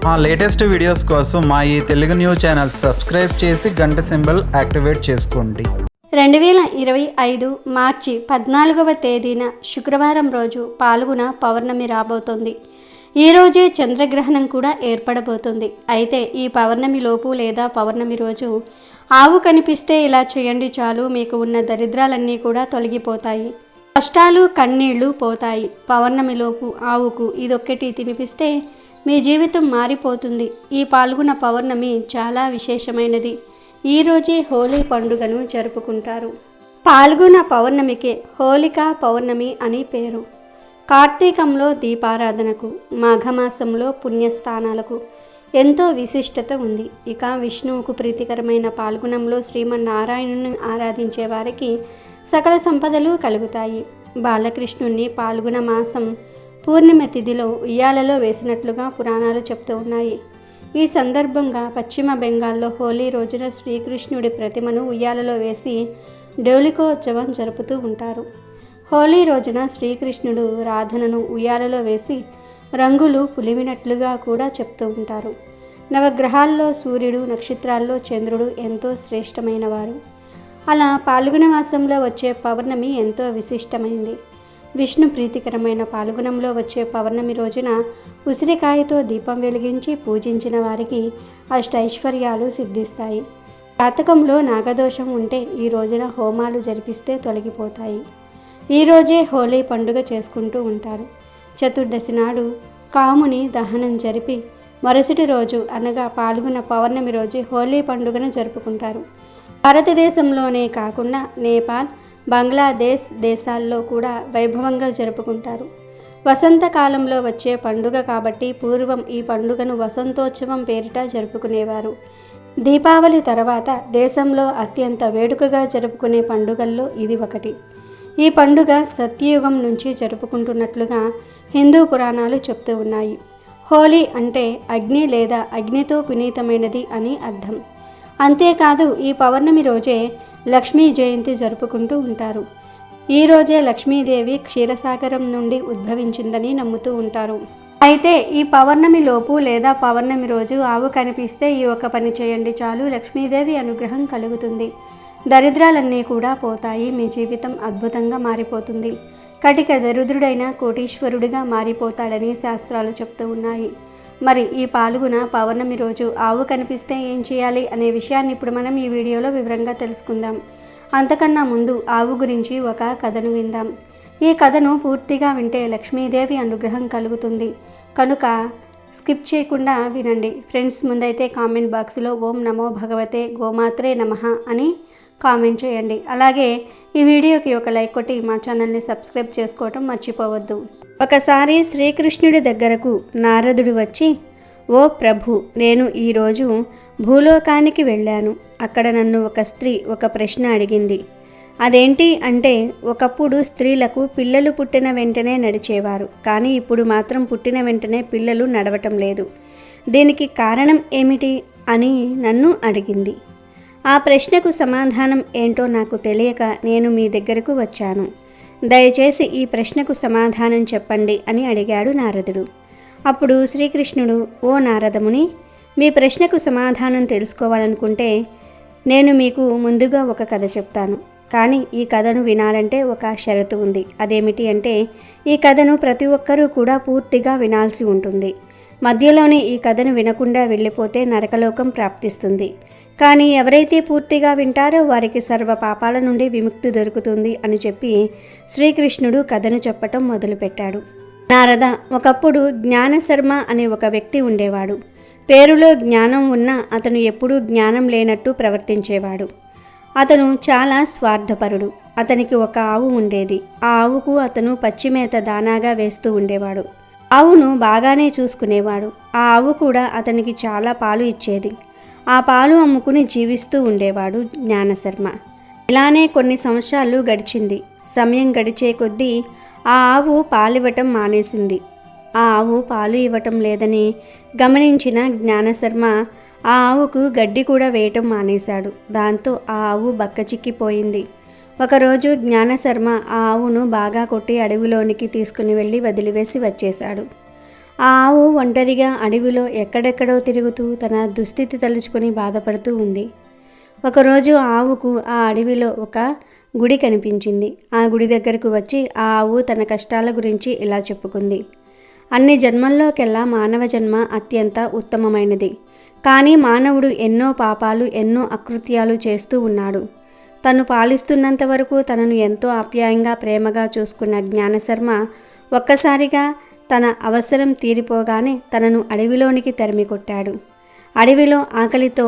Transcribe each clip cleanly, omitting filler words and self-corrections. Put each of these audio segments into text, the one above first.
మా latest videos కోసం మా ఈ తెలుగు న్యూస్ ఛానల్ సబ్స్క్రైబ్ చేసి గంట సింబల్ యాక్టివేట్ చేసుకోండి. 2025 మార్చి 14వ తేదీన శుక్రవారం రోజు పాల్గొన పౌర్ణమి రాబోతోంది. ఈ రోజే చంద్రగ్రహణం కూడా ఏర్పడబోతుంది. అయితే ఈ పౌర్ణమి లోపు లేదా పౌర్ణమి రోజు ఆవు కనిపిస్తే ఇలా చేయండి, చాలు మీకు ఉన్న దరిద్రాలన్నీ కూడా తొలగిపోతాయి, కష్టాలు కన్నీళ్లు పోతాయి. పౌర్ణమిలోపు ఆవుకు ఇదొక్కటి తినిపిస్తే మీ జీవితం మారిపోతుంది. ఈ పాల్గొన పౌర్ణమి చాలా విశేషమైనది. ఈరోజే హోలీ పండుగను జరుపుకుంటారు. పాల్గొన పౌర్ణమికే హోలికా పౌర్ణమి అని పేరు. కార్తీకంలో దీపారాధనకు, మాఘమాసంలో పుణ్యస్థానాలకు ఎంతో విశిష్టత ఉంది. ఇక విష్ణువుకు ప్రీతికరమైన పాల్గొనంలో శ్రీమన్నారాయణుని ఆరాధించే వారికి సకల సంపదలు కలుగుతాయి. బాలకృష్ణుణ్ణి పాల్గొన మాసం పూర్ణిమ తిథిలో ఉయ్యాలలో వేసినట్లుగా పురాణాలు చెప్తూ ఉన్నాయి. ఈ సందర్భంగా పశ్చిమ బెంగాల్లో హోలీ రోజున శ్రీకృష్ణుడి ప్రతిమను ఉయ్యాలలో వేసి డోలికోత్సవం జరుపుతూ ఉంటారు. హోలీ రోజున శ్రీకృష్ణుడు రాధనను ఉయ్యాలలో వేసి రంగులు పులిమినట్లుగా కూడా చెప్తూ ఉంటారు. నవగ్రహాల్లో సూర్యుడు, నక్షత్రాల్లో చంద్రుడు ఎంతో శ్రేష్టమైన వారు. అలా పాల్గొన మాసంలో వచ్చే పౌర్ణమి ఎంతో విశిష్టమైంది. విష్ణు ప్రీతికరమైన పాల్గొనంలో వచ్చే పౌర్ణమి రోజున ఉసిరికాయతో దీపం వెలిగించి పూజించిన వారికి అష్టైశ్వర్యాలు సిద్ధిస్తాయి. జాతకంలో నాగదోషం ఉంటే ఈ రోజున హోమాలు జరిపిస్తే తొలగిపోతాయి. ఈరోజే హోలీ పండుగ చేసుకుంటూ ఉంటారు. చతుర్దశి నాడు కాముని దహనం జరిపి మరుసటి రోజు అనగా పాల్గొన పౌర్ణమి రోజు హోలీ పండుగను జరుపుకుంటారు. భారతదేశంలోనే కాకుండా నేపాల్, బంగ్లాదేశ్ దేశాల్లో కూడా వైభవంగా జరుపుకుంటారు. వసంతకాలంలో వచ్చే పండుగ కాబట్టి పూర్వం ఈ పండుగను వసంతోత్సవం పేరిట జరుపుకునేవారు. దీపావళి తర్వాత దేశంలో అత్యంత వేడుకగా జరుపుకునే పండుగల్లో ఇది ఒకటి. ఈ పండుగ సత్యయుగం నుంచి జరుపుకుంటున్నట్లుగా హిందూ పురాణాలు చెప్తూ ఉన్నాయి. హోలీ అంటే అగ్ని లేదా అగ్నితో పునీతమైనది అని అర్థం. అంతేకాదు ఈ పౌర్ణమి రోజే లక్ష్మీ జయంతి జరుపుకుంటూ ఉంటారు. ఈరోజే లక్ష్మీదేవి క్షీరసాగరం నుండి ఉద్భవించిందని నమ్ముతూ ఉంటారు. అయితే ఈ పౌర్ణమి లోపు లేదా పౌర్ణమి రోజు ఆవు కనిపిస్తే ఈ ఒక పని చేయండి, చాలు లక్ష్మీదేవి అనుగ్రహం కలుగుతుంది, దరిద్రాలన్నీ కూడా పోతాయి, మీ జీవితం అద్భుతంగా మారిపోతుంది, కటిక దరిద్రుడైన కోటీశ్వరుడిగా మారిపోతాడని శాస్త్రాలు చెప్తూ ఉన్నాయి. మరి ఈ పాల్గొన పౌర్ణమి రోజు ఆవు కనిపిస్తే ఏం చేయాలి అనే విషయాన్ని ఇప్పుడు మనం ఈ వీడియోలో వివరంగా తెలుసుకుందాం. అంతకన్నా ముందు ఆవు గురించి ఒక కథను విందాం. ఈ కథను పూర్తిగా వింటే లక్ష్మీదేవి అనుగ్రహం కలుగుతుంది కనుక స్కిప్ చేయకుండా వినండి. ఫ్రెండ్స్, ముందైతే కామెంట్ బాక్స్లో ఓం నమో భగవతే గోమాత్రే నమః అని కామెంట్ చేయండి. అలాగే ఈ వీడియోకి ఒక లైక్ కొట్టి మా ఛానల్ని సబ్స్క్రైబ్ చేసుకోవటం మర్చిపోవద్దు. ఒకసారి శ్రీకృష్ణుడి దగ్గరకు నారదుడు వచ్చి, ఓ ప్రభు, నేను ఈరోజు భూలోకానికి వెళ్ళాను. అక్కడ నన్ను ఒక స్త్రీ ఒక ప్రశ్న అడిగింది. అదేంటి అంటే, ఒకప్పుడు స్త్రీలకు పిల్లలు పుట్టిన వెంటనే నడిచేవారు, కానీ ఇప్పుడు మాత్రం పుట్టిన వెంటనే పిల్లలు నడవటం లేదు. దీనికి కారణం ఏమిటి అని నన్ను అడిగింది. ఆ ప్రశ్నకు సమాధానం ఏంటో నాకు తెలియక నేను మీ దగ్గరకు వచ్చాను. దయచేసి ఈ ప్రశ్నకు సమాధానం చెప్పండి అని అడిగాడు నారదుడు. అప్పుడు శ్రీకృష్ణుడు, ఓ నారదముని, మీ ప్రశ్నకు సమాధానం తెలుసుకోవాలనుకుంటే నేను మీకు ముందుగా ఒక కథ చెప్తాను. కానీ ఈ కథను వినాలంటే ఒక షరతు ఉంది. అదేమిటి అంటే, ఈ కథను ప్రతి ఒక్కరూ కూడా పూర్తిగా వినాల్సి ఉంటుంది. మధ్యలోనే ఈ కథను వినకుండా వెళ్ళిపోతే నరకలోకం ప్రాప్తిస్తుంది. కానీ ఎవరైతే పూర్తిగా వింటారో వారికి సర్వ పాపాల నుండి విముక్తి దొరుకుతుంది అని చెప్పి శ్రీకృష్ణుడు కథను చెప్పటం మొదలుపెట్టాడు. నారద, ఒకప్పుడు జ్ఞానశర్మ అనే ఒక వ్యక్తి ఉండేవాడు. పేరులో జ్ఞానం ఉన్నా అతను ఎప్పుడూ జ్ఞానం లేనట్టు ప్రవర్తించేవాడు. అతను చాలా స్వార్థపరుడు. అతనికి ఒక ఆవు ఉండేది. ఆ ఆవుకు అతను పచ్చిమేత దానాగా వేస్తూ ఉండేవాడు. ఆవును బాగానే చూసుకునేవాడు. ఆ ఆవు కూడా అతనికి చాలా పాలు ఇచ్చేది. ఆ పాలు అమ్ముకుని జీవిస్తూ ఉండేవాడు జ్ఞానశర్మ. ఇలానే కొన్ని సంవత్సరాలు గడిచింది. సమయం గడిచే కొద్దీ ఆ ఆవు పాలివ్వటం మానేసింది. ఆ ఆవు పాలు ఇవ్వటం లేదని గమనించిన జ్ఞానశర్మ ఆ ఆవుకు గడ్డి కూడా వేయటం మానేశాడు. దాంతో ఆ ఆవు బక్కచిక్కిపోయింది. ఒకరోజు జ్ఞానశర్మ ఆ ఆవును బాగా కొట్టి అడవిలోనికి తీసుకుని వెళ్ళి వదిలివేసి వచ్చేశాడు. ఆ ఆవు ఒంటరిగా అడవిలో ఎక్కడెక్కడో తిరుగుతూ తన దుస్థితి తలుచుకొని బాధపడుతూ ఉంది. ఒకరోజు ఆవుకు ఆ అడవిలో ఒక గుడి కనిపించింది. ఆ గుడి దగ్గరకు వచ్చి ఆ ఆవు తన కష్టాల గురించి ఇలా చెప్పుకుంది. అన్ని జన్మల్లోకెల్లా మానవ జన్మ అత్యంత ఉత్తమమైనది. కానీ మానవుడు ఎన్నో పాపాలు, ఎన్నో అకృత్యాలు చేస్తూ ఉన్నాడు. తను పాలిస్తున్నంత వరకు తనను ఎంతో ఆప్యాయంగా, ప్రేమగా చూసుకున్న జ్ఞానశర్మ ఒక్కసారిగా తన అవసరం తీరిపోగానే తనను అడవిలోనికి తరిమి కొట్టాడు. అడవిలో ఆకలితో,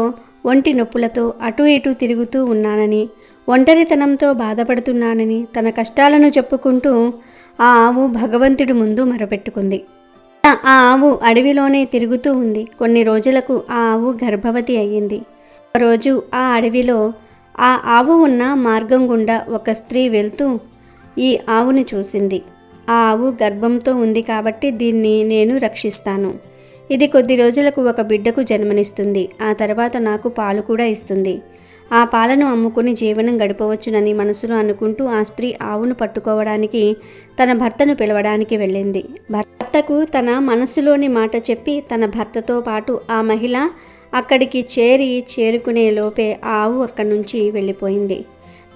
ఒంటి నొప్పులతో అటూ ఇటూ తిరుగుతూ ఉన్నానని, ఒంటరితనంతో బాధపడుతున్నానని తన కష్టాలను చెప్పుకుంటూ ఆ ఆవు భగవంతుడి ముందు మొరపెట్టుకుంది. ఆ ఆవు అడవిలోనే తిరుగుతూ ఉంది. కొన్ని రోజులకు ఆ ఆవు గర్భవతి అయ్యింది. ఒకరోజు ఆ అడవిలో ఆ ఆవు ఉన్న మార్గం గుండా ఒక స్త్రీ వెళ్తూ ఈ ఆవుని చూసింది. ఆ ఆవు గర్భంతో ఉంది కాబట్టి దీన్ని నేను రక్షిస్తాను. ఇది కొద్ది రోజులకు ఒక బిడ్డకు జన్మనిస్తుంది. ఆ తర్వాత నాకు పాలు కూడా ఇస్తుంది. ఆ పాలను అమ్ముకుని జీవనం గడపవచ్చునని మనసులో అనుకుంటూ ఆ స్త్రీ ఆవును పట్టుకోవడానికి తన భర్తను పిలవడానికి వెళ్ళింది. భర్తకు తన మనసులోని మాట చెప్పి తన భర్తతో పాటు ఆ మహిళ అక్కడికి చేరుకునే లోపే ఆవు అక్కడి నుంచి వెళ్ళిపోయింది.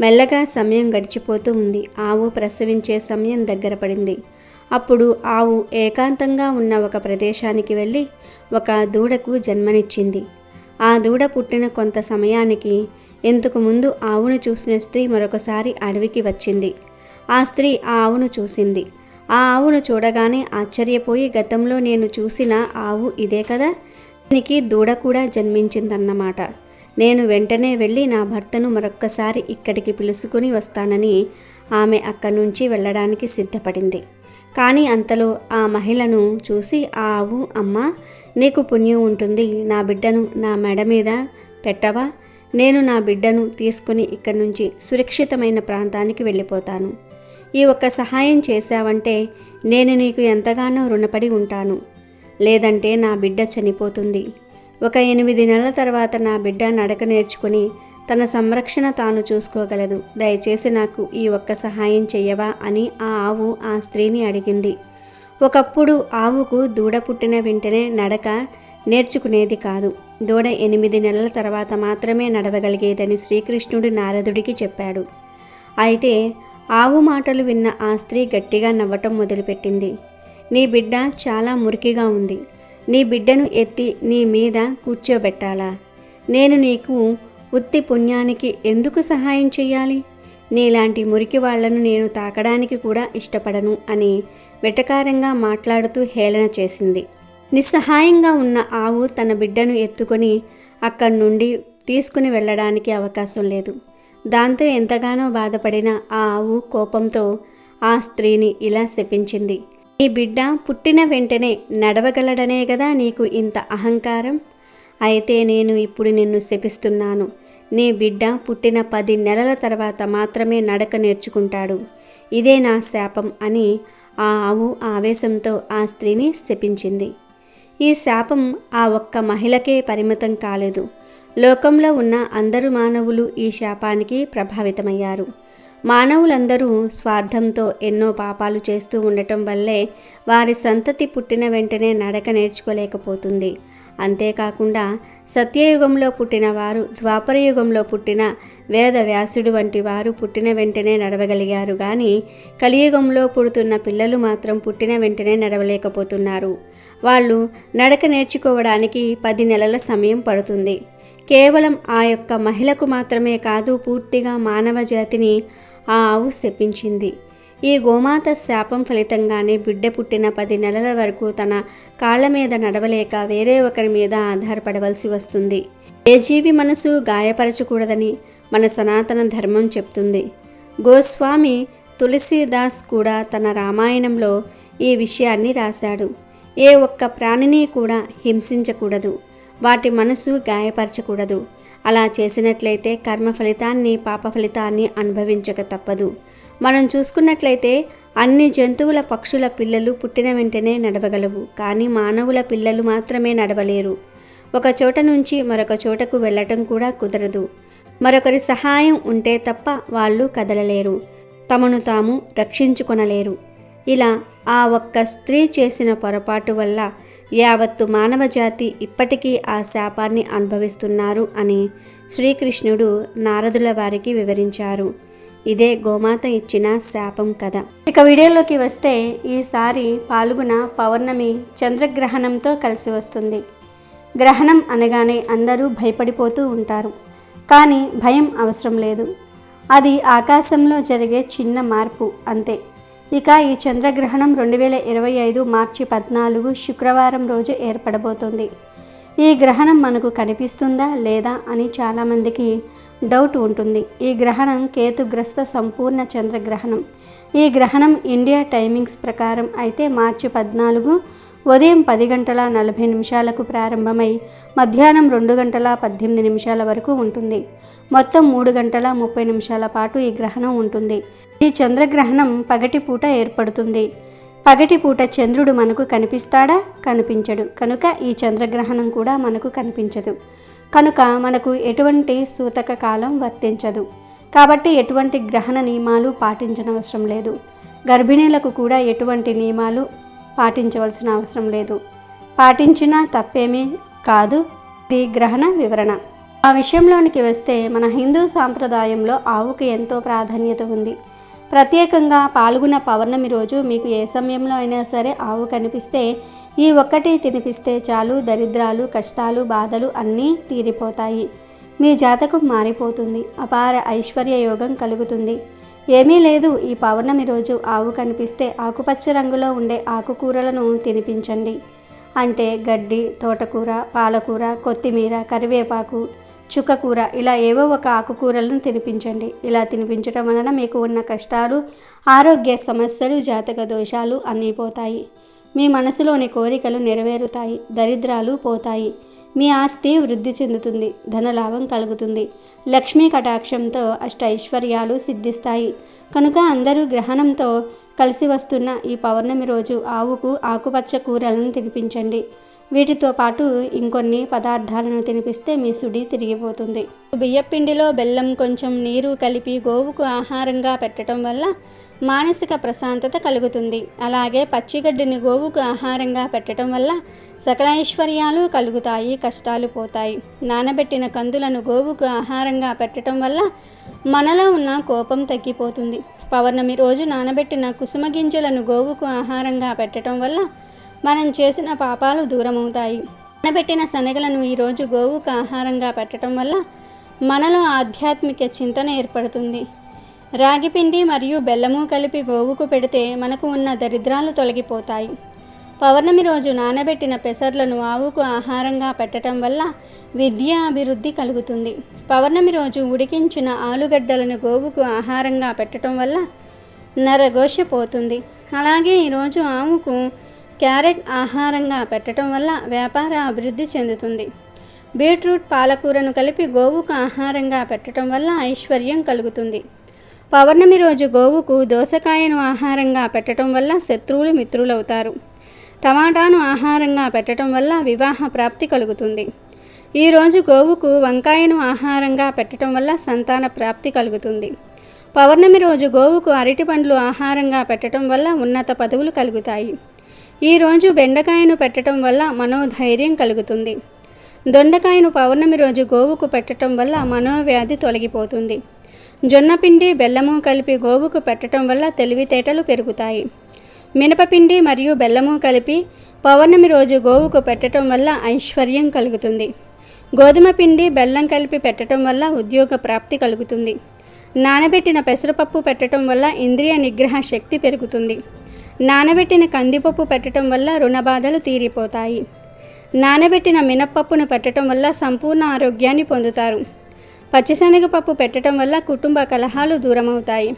మెల్లగా సమయం గడిచిపోతూ ఉంది. ఆవు ప్రసవించే సమయం దగ్గర పడింది. అప్పుడు ఆవు ఏకాంతంగా ఉన్న ఒక ప్రదేశానికి వెళ్ళి ఒక దూడకు జన్మనిచ్చింది. ఆ దూడ పుట్టిన కొంత సమయానికి ఇంతకు ముందు ఆవును చూసిన స్త్రీ మరొకసారి అడవికి వచ్చింది. ఆ స్త్రీ ఆ ఆవును చూసింది. ఆ ఆవును చూడగానే ఆశ్చర్యపోయి, గతంలో నేను చూసిన ఆవు ఇదే కదా, దీనికి దూడ కూడా జన్మించిందన్నమాట. నేను వెంటనే వెళ్ళి నా భర్తను మరొక్కసారి ఇక్కడికి పిలుచుకుని వస్తానని ఆమె అక్కడి నుంచి వెళ్ళడానికి సిద్ధపడింది. కానీ అంతలో ఆ మహిళను చూసి ఆ ఆవు, అమ్మా, నీకు పుణ్యం ఉంటుంది, నా బిడ్డను నా మెడ మీద పెట్టవా? నేను నా బిడ్డను తీసుకుని ఇక్కడి నుంచి సురక్షితమైన ప్రాంతానికి వెళ్ళిపోతాను. ఈ ఒక్క సహాయం చేశావంటే నేను నీకు ఎంతగానో రుణపడి ఉంటాను. లేదంటే నా బిడ్డ చనిపోతుంది. ఒక 8 నెలల తర్వాత నా బిడ్డ నడక నేర్చుకుని తన సంరక్షణ తాను చూసుకోగలదు. దయచేసి నాకు ఈ ఒక్క సహాయం చెయ్యవా అని ఆ ఆవు ఆ స్త్రీని అడిగింది. ఒకప్పుడు ఆవుకు దూడ పుట్టిన వెంటనే నడక నేర్చుకునేది కాదు. దూడ 8 నెలల తర్వాత మాత్రమే నడవగలిగేదని శ్రీకృష్ణుడు నారదుడికి చెప్పాడు. అయితే ఆవు మాటలు విన్న ఆ స్త్రీ గట్టిగా నవ్వటం మొదలుపెట్టింది. నీ బిడ్డ చాలా మురికిగా ఉంది. నీ బిడ్డను ఎత్తి నీ మీద కూర్చోబెట్టాలా? నేను నీకు ఉత్తి పుణ్యానికి ఎందుకు సహాయం చెయ్యాలి? నీలాంటి మురికి వాళ్లను నేను తాకడానికి కూడా ఇష్టపడను అని వెటకారంగా మాట్లాడుతూ హేళన చేసింది. నిస్సహాయంగా ఉన్న ఆవు తన బిడ్డను ఎత్తుకొని అక్కడి నుండి తీసుకుని వెళ్ళడానికి అవకాశం లేదు. దాంతో ఎంతగానో బాధపడిన ఆ ఆవు కోపంతో ఆ స్త్రీని ఇలా శపించింది. నీ బిడ్డ పుట్టిన వెంటనే నడవగలడనే కదా నీకు ఇంత అహంకారం? అయితే నేను ఇప్పుడు నిన్ను శపిస్తున్నాను. నీ బిడ్డ పుట్టిన 10 నెలల తర్వాత మాత్రమే నడక నేర్చుకుంటాడు. ఇదే నా శాపం అని ఆ ఆవు ఆవేశంతో ఆ స్త్రీని శపించింది. ఈ శాపం ఆ ఒక్క మహిళకే పరిమితం కాలేదు. లోకంలో ఉన్న అందరు మానవులు ఈ శాపానికి ప్రభావితమయ్యారు. మానవులందరూ స్వార్థంతో ఎన్నో పాపాలు చేస్తూ ఉండటం వల్లే వారి సంతతి పుట్టిన వెంటనే నడక నేర్చుకోలేకపోతుంది. అంతేకాకుండా సత్యయుగంలో పుట్టిన వారు, ద్వాపరయుగంలో పుట్టిన వేద వ్యాసుడు వంటి వారు పుట్టిన వెంటనే నడవగలిగారు. కానీ కలియుగంలో పుడుతున్న పిల్లలు మాత్రం పుట్టిన వెంటనే నడవలేకపోతున్నారు. వాళ్ళు నడక నేర్చుకోవడానికి 10 నెలల సమయం పడుతుంది. కేవలం ఆ యొక్క మహిళకు మాత్రమే కాదు, పూర్తిగా మానవ జాతిని ఆ ఆవు శపించింది. ఈ గోమాత శాపం ఫలితంగానే బిడ్డ పుట్టిన 10 నెలల వరకు తన కాళ్ల మీద నడవలేక వేరే ఒకరి మీద ఆధారపడవలసి వస్తుంది. ఏ జీవి మనసు గాయపరచకూడదని మన సనాతన ధర్మం చెప్తుంది. గోస్వామి తులసీదాస్ కూడా తన రామాయణంలో ఈ విషయాన్ని రాశాడు. ఏ ఒక్క ప్రాణిని కూడా హింసించకూడదు, వాటి మనసు గాయపరచకూడదు. అలా చేసినట్లయితే కర్మ ఫలితాన్ని, పాప ఫలితాన్ని అనుభవించక తప్పదు. మనం చూసుకున్నట్లయితే అన్ని జంతువుల, పక్షుల పిల్లలు పుట్టిన వెంటనే నడవగలవు. కానీ మానవుల పిల్లలు మాత్రమే నడవలేరు. ఒక చోట నుంచి మరొక చోటకు వెళ్ళటం కూడా కుదరదు. మరొకరి సహాయం ఉంటే తప్ప వాళ్ళు కదలలేరు, తమను తాము రక్షించుకొనలేరు. ఇలా ఆ ఒక్క స్త్రీ చేసిన పొరపాటు వల్ల యావత్తు మానవజాతి ఇప్పటికీ ఆ శాపాన్ని అనుభవిస్తున్నారు అని శ్రీకృష్ణుడు నారదుల వారికి వివరించారు. ఇదే గోమాత ఇచ్చిన శాపం కథ. ఇక వీడియోలోకి వస్తే, ఈసారి పాల్గొన పౌర్ణమి చంద్రగ్రహణంతో కలిసి వస్తుంది. గ్రహణం అనగానే అందరూ భయపడిపోతూ ఉంటారు. కానీ భయం అవసరం లేదు. అది ఆకాశంలో జరిగే చిన్న మార్పు అంతే. ఇక ఈ చంద్రగ్రహణం 2025 మార్చి 14 శుక్రవారం రోజు ఏర్పడబోతోంది. ఈ గ్రహణం మనకు కనిపిస్తుందా లేదా అని చాలామందికి డౌట్ ఉంటుంది. ఈ గ్రహణం కేతుగ్రస్త సంపూర్ణ చంద్రగ్రహణం. ఈ గ్రహణం ఇండియా టైమింగ్స్ ప్రకారం అయితే మార్చి 14 ఉదయం 10:40 ప్రారంభమై మధ్యాహ్నం 2:18 వరకు ఉంటుంది. మొత్తం 3:30 పాటు ఈ గ్రహణం ఉంటుంది. ఈ చంద్రగ్రహణం పగటిపూట ఏర్పడుతుంది. పగటిపూట చంద్రుడు మనకు కనిపిస్తాడా? కనిపించడు. కనుక ఈ చంద్రగ్రహణం కూడా మనకు కనిపించదు. కనుక మనకు ఎటువంటి సూతక కాలం వర్తించదు. కాబట్టి ఎటువంటి గ్రహణ నియమాలు పాటించనవసరం లేదు. గర్భిణీలకు కూడా ఎటువంటి నియమాలు పాటించవలసిన అవసరం లేదు. పాటించినా తప్పేమీ కాదు. ఇది గ్రహణ వివరణ. ఆ విషయంలోనికి వస్తే, మన హిందూ సాంప్రదాయంలో ఆవుకి ఎంతో ప్రాధాన్యత ఉంది. ప్రత్యేకంగా పాల్గొన పౌర్ణమి రోజు మీకు ఏ సమయంలో అయినా సరే ఆవు కనిపిస్తే ఈ ఒక్కటి తినిపిస్తే చాలు, దరిద్రాలు, కష్టాలు, బాధలు అన్నీ తీరిపోతాయి. మీ జాతకం మారిపోతుంది. అపార ఐశ్వర్య యోగం కలుగుతుంది. ఏమీ లేదు, ఈ పౌర్ణమి రోజు ఆవు కనిపిస్తే ఆకుపచ్చ రంగులో ఉండే ఆకుకూరలను తినిపించండి. అంటే గడ్డి, తోటకూర, పాలకూర, కొత్తిమీర, కరివేపాకు, చుక్కకూర, ఇలా ఏవో ఒక ఆకుకూరలను తినిపించండి. ఇలా తినిపించడం వలన మీకు ఉన్న కష్టాలు, ఆరోగ్య సమస్యలు, జాతక దోషాలు అన్నీ పోతాయి. మీ మనసులోని కోరికలు నెరవేరుతాయి. దరిద్రాలు పోతాయి. మీ ఆస్తి వృద్ధి చెందుతుంది. ధనలాభం కలుగుతుంది. లక్ష్మీ కటాక్షంతో అష్టైశ్వర్యాలు సిద్ధిస్తాయి. కనుక అందరూ గ్రహణంతో కలిసి వస్తున్న ఈ పౌర్ణమి రోజు ఆవుకు ఆకుపచ్చ కూరలను తినిపించండి. వీటితో పాటు ఇంకొన్ని పదార్థాలను తినిపిస్తే మీ సుడి తిరిగిపోతుంది. బియ్యపిండిలో బెల్లం, కొంచెం నీరు కలిపి గోవుకు ఆహారంగా పెట్టడం వల్ల మానసిక ప్రశాంతత కలుగుతుంది. అలాగే పచ్చిగడ్డిని గోవుకు ఆహారంగా పెట్టడం వల్ల సకల ఐశ్వర్యాలు కలుగుతాయి, కష్టాలు పోతాయి. నానబెట్టిన కందులను గోవుకు ఆహారంగా పెట్టడం వల్ల మనలో ఉన్న కోపం తగ్గిపోతుంది. పౌర్ణమి రోజు నానబెట్టిన కుసుమ గింజలను గోవుకు ఆహారంగా పెట్టడం వల్ల మనం చేసిన పాపాలు దూరమవుతాయి. నానబెట్టిన శనగలను ఈరోజు గోవుకు ఆహారంగా పెట్టడం వల్ల మనలో ఆధ్యాత్మిక చింతన ఏర్పడుతుంది. రాగిపిండి మరియు బెల్లము కలిపి గోవుకు పెడితే మనకు ఉన్న దరిద్రాలు తొలగిపోతాయి. పౌర్ణమి రోజు నానబెట్టిన పెసర్లను ఆవుకు ఆహారంగా పెట్టడం వల్ల విద్యా అభివృద్ధి కలుగుతుంది. పౌర్ణమి రోజు ఉడికించిన ఆలుగడ్డలను గోవుకు ఆహారంగా పెట్టడం వల్ల నరఘోష పోతుంది. అలాగే ఈరోజు ఆవుకు క్యారెట్ ఆహారంగా పెట్టడం వల్ల వ్యాపార అభివృద్ధి చెందుతుంది. బీట్రూట్, పాలకూరను కలిపి గోవుకు ఆహారంగా పెట్టడం వల్ల ఐశ్వర్యం కలుగుతుంది. పౌర్ణమి రోజు గోవుకు దోసకాయను ఆహారంగా పెట్టడం వల్ల శత్రువులు మిత్రులవుతారు. టమాటాను ఆహారంగా పెట్టడం వల్ల వివాహ ప్రాప్తి కలుగుతుంది. ఈరోజు గోవుకు వంకాయను ఆహారంగా పెట్టడం వల్ల సంతాన ప్రాప్తి కలుగుతుంది. పౌర్ణమి రోజు గోవుకు అరటిపండ్లు ఆహారంగా పెట్టడం వల్ల ఉన్నత పదవులు కలుగుతాయి. ఈరోజు బెండకాయను పెట్టడం వల్ల మనోధైర్యం కలుగుతుంది. దొండకాయను పౌర్ణమి రోజు గోవుకు పెట్టడం వల్ల మనోవ్యాధి తొలగిపోతుంది. జొన్నపిండి, బెల్లము కలిపి గోవుకు పెట్టడం వల్ల తెలివితేటలు పెరుగుతాయి. మినపపిండి మరియు బెల్లము కలిపి పౌర్ణమి రోజు గోవుకు పెట్టడం వల్ల ఐశ్వర్యం కలుగుతుంది. గోధుమ పిండి, బెల్లం కలిపి పెట్టడం వల్ల ఉద్యోగ ప్రాప్తి కలుగుతుంది. నానబెట్టిన పెసరపప్పు పెట్టడం వల్ల ఇంద్రియ నిగ్రహ శక్తి పెరుగుతుంది. నానబెట్టిన కందిపప్పు పెట్టడం వల్ల రుణబాధలు తీరిపోతాయి. నానబెట్టిన మినప్పప్పును పెట్టడం వల్ల సంపూర్ణ ఆరోగ్యాన్ని పొందుతారు. పచ్చిశనగపప్పు పెట్టడం వల్ల కుటుంబ కలహాలు దూరమవుతాయి.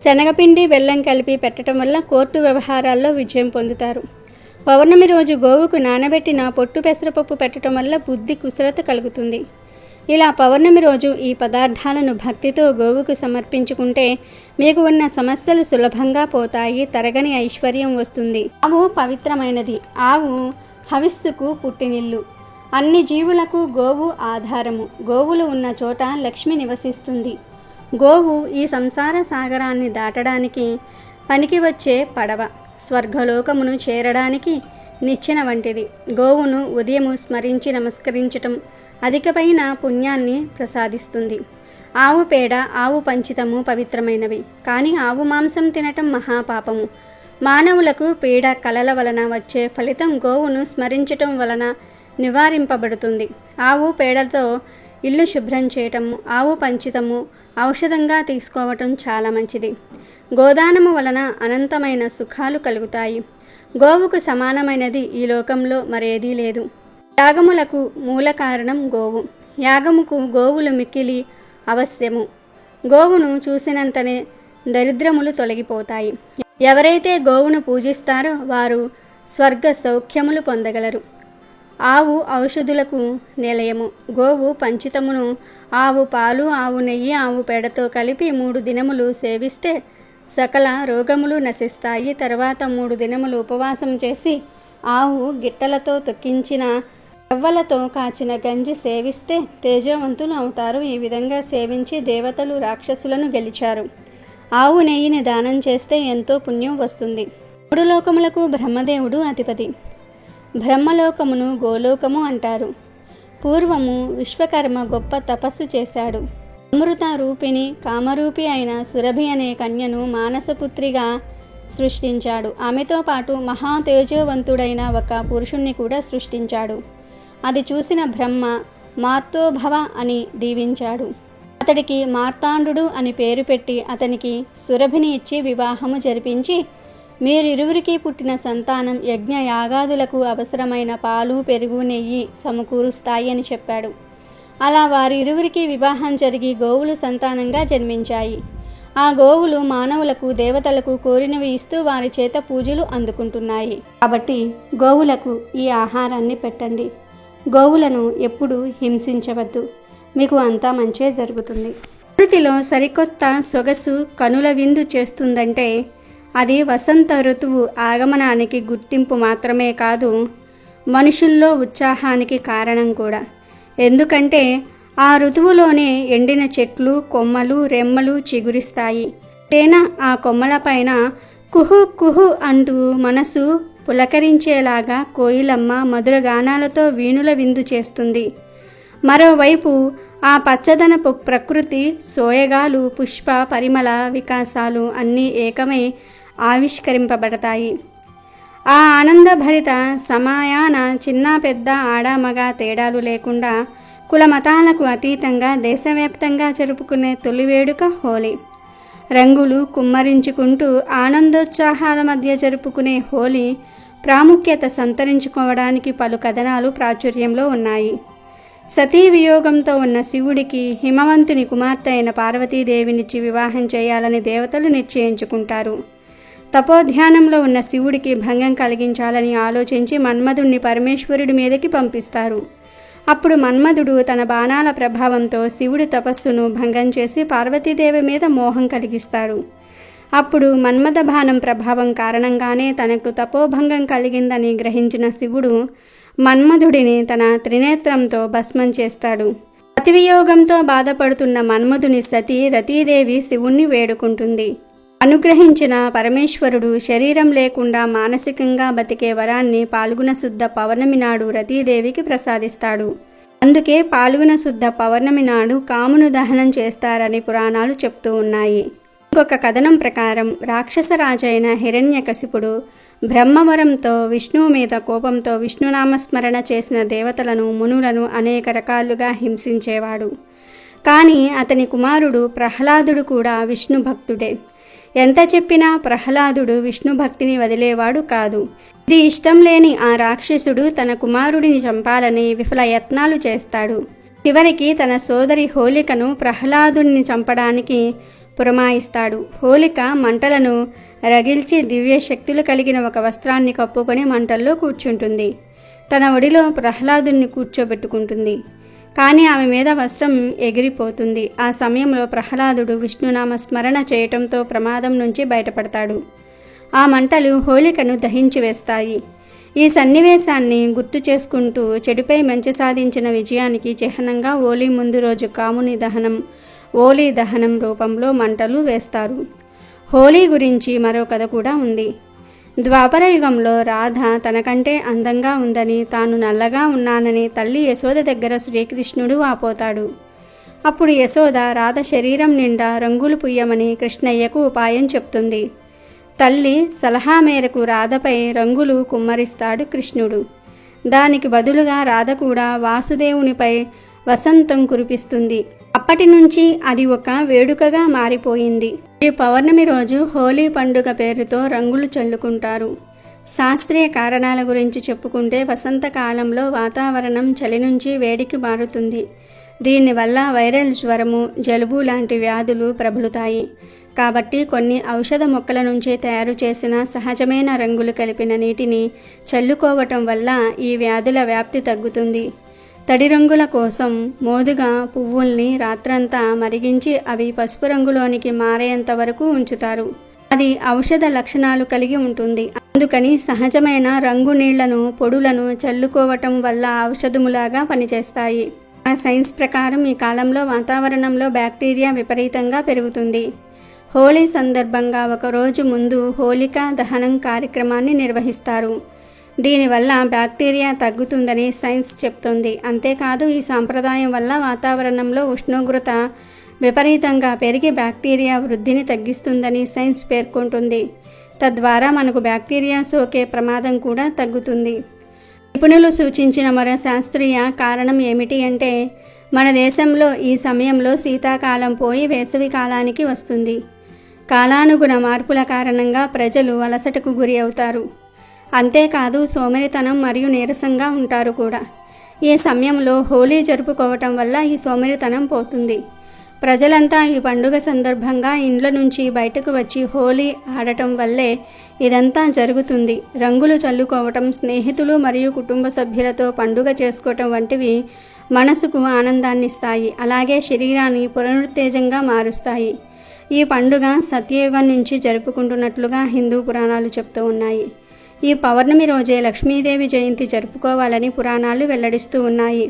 శనగపిండి, బెల్లం కలిపి పెట్టడం వల్ల కోర్టు వ్యవహారాల్లో విజయం పొందుతారు. పౌర్ణమి రోజు గోవుకు నానబెట్టిన పొట్టు పెసరపప్పు పెట్టడం వల్ల బుద్ధి కుశలత కలుగుతుంది. ఇలా పౌర్ణమి రోజు ఈ పదార్థాలను భక్తితో గోవుకు సమర్పించుకుంటే మీకు ఉన్న సమస్యలు సులభంగా పోతాయి. తరగని ఐశ్వర్యం వస్తుంది. ఆవు పవిత్రమైనది. ఆవు హవిస్సుకు పుట్టినిల్లు. అన్ని జీవులకు గోవు ఆధారము. గోవులు ఉన్న చోట లక్ష్మి నివసిస్తుంది. గోవు ఈ సంసార సాగరాన్ని దాటడానికి పనికి వచ్చే పడవ, స్వర్గలోకమును చేరడానికి నిచ్చెన వంటిది. గోవును ఉదయము స్మరించి నమస్కరించటం అధికమైన పుణ్యాన్ని ప్రసాదిస్తుంది. ఆవు పేడ, ఆవు పంచితము పవిత్రమైనవి, కానీ ఆవు మాంసం తినటం మహాపాపము. మానవులకు పీడ కలల వలన వచ్చే ఫలితం గోవును స్మరించటం వలన నివారింపబడుతుంది. ఆవు పేడతో ఇల్లు శుభ్రం చేయటము, ఆవు పంచితము ఔషధంగా తీసుకోవటం చాలా మంచిది. గోదానము వలన అనంతమైన సుఖాలు కలుగుతాయి. గోవుకు సమానమైనది ఈ లోకంలో మరేదీ లేదు. యాగములకు మూల కారణం గోవు. యాగముకు గోవులు మిక్కిలి అవశ్యము. గోవును చూసినంతనే దరిద్రములు తొలగిపోతాయి. ఎవరైతే గోవును పూజిస్తారో వారు స్వర్గ సౌఖ్యములు పొందగలరు. ఆవు ఔషధులకు నిలయము. గోవు పంచితమును ఆవు పాలు, ఆవు నెయ్యి, ఆవు పేడతో కలిపి 3 దినములు సేవిస్తే సకల రోగములు నశిస్తాయి. తర్వాత 3 దినములు ఉపవాసం చేసి ఆవు గిట్టలతో తొక్కించిన రవ్వలతో కాచిన గంజి సేవిస్తే తేజవంతులు అవుతారు. ఈ విధంగా సేవించి దేవతలు రాక్షసులను గెలిచారు. ఆవు నెయ్యిని దానం చేస్తే ఎంతో పుణ్యం వస్తుంది. 3 లోకములకు బ్రహ్మదేవుడు అధిపతి. బ్రహ్మలోకమును గోలోకము అంటారు. పూర్వము విశ్వకర్మ గొప్ప తపస్సు చేశాడు. అమృత రూపిణి, కామరూపి అయిన సురభి అనే కన్యను మానసపుత్రిగా సృష్టించాడు. ఆమెతో పాటు మహా తేజోవంతుడైన ఒక పురుషుణ్ణి కూడా సృష్టించాడు. అది చూసిన బ్రహ్మ మార్తోభవ అని దీవించాడు. అతడికి మార్తాండు అని పేరు పెట్టి అతనికి సురభిని ఇచ్చి వివాహము జరిపించి, మీరిరువురికి పుట్టిన సంతానం యజ్ఞ యాగాదులకు అవసరమైన పాలు, పెరుగు, నెయ్యి సమకూరుస్తాయి అని చెప్పాడు. అలా వారిరువురికి వివాహం జరిగి గోవులు సంతానంగా జన్మించాయి. ఆ గోవులు మానవులకు, దేవతలకు కోరినవి ఇస్తూ వారి చేత పూజలు అందుకుంటున్నాయి. కాబట్టి గోవులకు ఈ ఆహారాన్ని పెట్టండి. గోవులను ఎప్పుడూ హింసించవద్దు. మీకు అంతా మంచే జరుగుతుంది. ప్రకృతిలో సరికొత్త సొగసు కనుల విందు చేస్తుందంటే అది వసంత ఋతువు ఆగమనానికి గుర్తింపు మాత్రమే కాదు, మనుషుల్లో ఉత్సాహానికి కారణం కూడా. ఎందుకంటే ఆ ఋతువులోనే ఎండిన చెట్లు, కొమ్మలు, రెమ్మలు చిగురిస్తాయి. తేనె ఆ కొమ్మలపైన కుహు కుహు అంటూ మనసు పులకరించేలాగా కోయిలమ్మ మధుర గానాలతో వీణుల విందు చేస్తుంది. మరోవైపు ఆ పచ్చదనపు ప్రకృతి సోయగాలు, పుష్ప పరిమళ వికాసాలు అన్నీ ఏకమై ఆవిష్కరింపబడతాయి. ఆ ఆనందభరిత సమయాన చిన్న పెద్ద, ఆడ మగ తేడాలు లేకుండా కుల మతాలకు అతీతంగా దేశవ్యాప్తంగా జరుపుకునే తొలి వేడుక హోలీ. రంగులు కుమ్మరించుకుంటూ ఆనందోత్సాహాల మధ్య జరుపుకునే హోలీ ప్రాముఖ్యత సంతరించుకోవడానికి పలు కథనాలు ప్రాచుర్యంలో ఉన్నాయి. సతీ వియోగంతో ఉన్న శివుడికి హిమవంతుని కుమార్తె అయిన పార్వతీదేవినిచ్చి వివాహం చేయాలని దేవతలు నిశ్చయించుకుంటారు. తపోధ్యానంలో ఉన్న శివుడికి భంగం కలిగించాలని ఆలోచించి మన్మధుణ్ణి పరమేశ్వరుడి మీదకి పంపిస్తారు. అప్పుడు మన్మధుడు తన బాణాల ప్రభావంతో శివుడి తపస్సును భంగం చేసి పార్వతీదేవి మీద మోహం కలిగిస్తాడు. అప్పుడు మన్మథ బాణం ప్రభావం కారణంగానే తనకు తపోభంగం కలిగిందని గ్రహించిన శివుడు మన్మధుడిని తన త్రినేత్రంతో భస్మం చేస్తాడు. అతివియోగంతో బాధపడుతున్న మన్మధుని సతీ రతీదేవి శివుణ్ణి వేడుకుంటుంది. అనుగ్రహించిన పరమేశ్వరుడు శరీరం లేకుండా మానసికంగా బతికే వరాన్ని పాల్గొన శుద్ధ పౌర్ణమి నాడు రతీదేవికి ప్రసాదిస్తాడు. అందుకే పాల్గొన శుద్ధ పౌర్ణమి నాడు కామును దహనం చేస్తారని పురాణాలు చెప్తూ ఉన్నాయి. ఇంకొక కథనం ప్రకారం రాక్షసరాజైన హిరణ్యకశిపుడు బ్రహ్మవరంతో విష్ణువు మీద కోపంతో విష్ణునామస్మరణ చేసిన దేవతలను, మునులను అనేక రకాలుగా హింసించేవాడు. కానీ అతని కుమారుడు ప్రహ్లాదుడు కూడా విష్ణు భక్తుడే. ఎంత చెప్పినా ప్రహ్లాదుడు విష్ణు భక్తిని వదిలేవాడు కాదు. ఇది ఇష్టం లేని ఆ రాక్షసుడు తన కుమారుడిని చంపాలని విఫల యత్నాలు చేస్తాడు. చివరికి తన సోదరి హోలికను ప్రహ్లాదుడిని చంపడానికి పురమాయిస్తాడు. హోలిక మంటలను రగిల్చి దివ్య శక్తులు కలిగిన ఒక వస్త్రాన్ని కప్పుకొని మంటల్లో కూర్చుంటుంది. తన ఒడిలో ప్రహ్లాదుని కూర్చోబెట్టుకుంటుంది. కానీ ఆమె మీద వస్త్రం ఎగిరిపోతుంది. ఆ సమయంలో ప్రహ్లాదుడు విష్ణునామ స్మరణ చేయటంతో ప్రమాదం నుంచి బయటపడతాడు. ఆ మంటలు హోలికను దహించి వేస్తాయి. ఈ సన్నివేశాన్ని గుర్తు చేసుకుంటూ చెడుపై మంచి సాధించిన విజయానికి చిహ్నంగా హోలీ ముందు రోజు కాముని దహనం, ఓలీ దహనం రూపంలో మంటలు వేస్తారు. హోలీ గురించి మరో కథ కూడా ఉంది. ద్వాపర యుగంలో రాధ తనకంటే అందంగా ఉందని, తాను నల్లగా ఉన్నానని తల్లి యశోద దగ్గర శ్రీకృష్ణుడు వాపోతాడు. అప్పుడు యశోద రాధ శరీరం నిండా రంగులు పుయ్యమని కృష్ణయ్యకు ఉపాయం చెప్తుంది. తల్లి సలహా మేరకు రాధపై రంగులు కుమ్మరిస్తాడు కృష్ణుడు. దానికి బదులుగా రాధ కూడా వాసుదేవునిపై వసంతం కురిపిస్తుంది. అప్పటి నుంచి అది ఒక వేడుకగా మారిపోయింది. ఈ పౌర్ణమి రోజు హోలీ పండుగ పేరుతో రంగులు చల్లుకుంటారు. శాస్త్రీయ కారణాల గురించి చెప్పుకుంటే వసంతకాలంలో వాతావరణం చలి నుంచి వేడికి మారుతుంది. దీనివల్ల వైరల్ జ్వరము, జలుబు లాంటి వ్యాధులు ప్రబలుతాయి. కాబట్టి కొన్ని ఔషధ మొక్కల నుంచి తయారు చేసిన సహజమైన రంగులు కలిపిన నీటిని చల్లుకోవటం వల్ల ఈ వ్యాధుల వ్యాప్తి తగ్గుతుంది. తడి రంగుల కోసం మోదుగా పువ్వుల్ని రాత్రంతా మరిగించి అవి పసుపు రంగులోనికి మారేంత వరకు ఉంచుతారు. అది ఔషధ లక్షణాలు కలిగి ఉంటుంది. అందుకని సహజమైన రంగు నీళ్లను, పొడులను చల్లుకోవటం వల్ల ఔషధములాగా పనిచేస్తాయి. సైన్స్ ప్రకారం ఈ కాలంలో వాతావరణంలో బ్యాక్టీరియా విపరీతంగా పెరుగుతుంది. హోలీ సందర్భంగా ఒకరోజు ముందు హోలికా దహనం కార్యక్రమాన్ని నిర్వహిస్తారు. దీనివల్ల బ్యాక్టీరియా తగ్గుతుందని సైన్స్ చెప్తోంది. అంతేకాదు ఈ సాంప్రదాయం వల్ల వాతావరణంలో ఉష్ణోగ్రత విపరీతంగా పెరిగి బ్యాక్టీరియా వృద్ధిని తగ్గిస్తుందని సైన్స్ పేర్కొంటుంది. తద్వారా మనకు బ్యాక్టీరియా సోకే ప్రమాదం కూడా తగ్గుతుంది. నిపుణులు సూచించిన మరో శాస్త్రీయ కారణం ఏమిటి అంటే, మన దేశంలో ఈ సమయంలో శీతాకాలం పోయి వేసవి కాలానికి వస్తుంది. కాలానుగుణ మార్పుల కారణంగా ప్రజలు అలసటకు గురి అవుతారు. అంతేకాదు సోమరితనం మరియు నీరసంగా ఉంటారు కూడా. ఈ సమయంలో హోలీ జరుపుకోవటం వల్ల ఈ సోమరితనం పోతుంది. ప్రజలంతా ఈ పండుగ సందర్భంగా ఇండ్ల నుంచి బయటకు వచ్చి హోలీ ఆడటం వల్లే ఇదంతా జరుగుతుంది. రంగులు చల్లుకోవటం, స్నేహితులు మరియు కుటుంబ సభ్యులతో పండుగ చేసుకోవటం వంటివి మనసుకు ఆనందాన్నిస్తాయి. అలాగే శరీరాన్ని పునరుత్తేజంగా మారుస్తాయి. ఈ పండుగ సత్యయుగం నుంచి జరుపుకుంటున్నట్లుగా హిందూ పురాణాలు చెప్తూ ఉన్నాయి. ఈ పౌర్ణమి రోజే లక్ష్మీదేవి జయంతి జరుపుకోవాలని పురాణాలు వెల్లడిస్తూ ఉన్నాయి.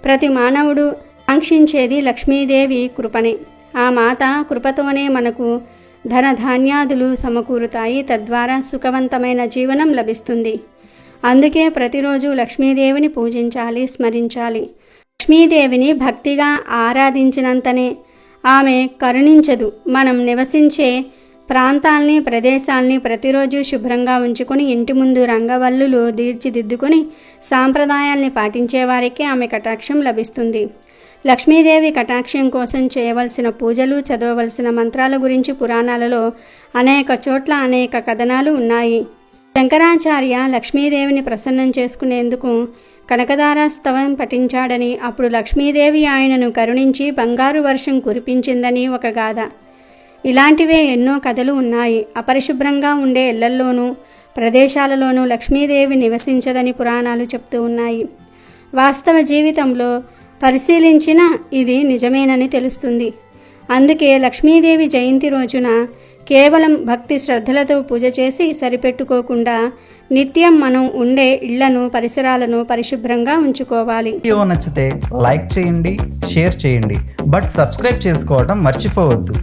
ప్రతి మానవుడు ఆంక్షించేది లక్ష్మీదేవి కృపనే. ఆ మాత కృపతోనే మనకు ధనధాన్యాదులు సమకూరుతాయి. తద్వారా సుఖవంతమైన జీవనం లభిస్తుంది. అందుకే ప్రతిరోజు లక్ష్మీదేవిని పూజించాలి, స్మరించాలి. లక్ష్మీదేవిని భక్తిగా ఆరాధించినంతనే ఆమె కరుణించదు. మనం నివసించే ప్రాంతాల్ని, ప్రదేశాల్ని ప్రతిరోజు శుభ్రంగా ఉంచుకొని ఇంటి ముందు రంగవల్లులు తీర్చిదిద్దుకొని సాంప్రదాయాల్ని పాటించేవారికి ఆమె కటాక్షం లభిస్తుంది. లక్ష్మీదేవి కటాక్షం కోసం చేయవలసిన పూజలు, చదవవలసిన మంత్రాల గురించి పురాణాలలో అనేక చోట్ల అనేక కథనాలు ఉన్నాయి. శంకరాచార్య లక్ష్మీదేవిని ప్రసన్నం చేసుకునేందుకు కనకదారాస్తవం పఠించాడని, అప్పుడు లక్ష్మీదేవి ఆయనను కరుణించి బంగారు వర్షం కురిపించిందని ఒక గాథ. ఇలాంటివే ఎన్నో కథలు ఉన్నాయి. అపరిశుభ్రంగా ఉండే ఇళ్లల్లోనూ ప్రదేశాలలోనూ లక్ష్మీదేవి నివసించదని పురాణాలు చెప్తూ ఉన్నాయి. వాస్తవ జీవితంలో పరిశీలించిన ఇది నిజమేనని తెలుస్తుంది. అందుకే లక్ష్మీదేవి జయంతి రోజున కేవలం భక్తి శ్రద్ధలతో పూజ చేసి సరిపెట్టుకోకుండా నిత్యం మనం ఉండే ఇళ్లను, పరిసరాలను పరిశుభ్రంగా ఉంచుకోవాలి. వీడియో నచ్చితే లైక్ చేయండి, షేర్ చేయండి, బట్ సబ్స్క్రైబ్ చేసుకోవడం మర్చిపోవద్దు.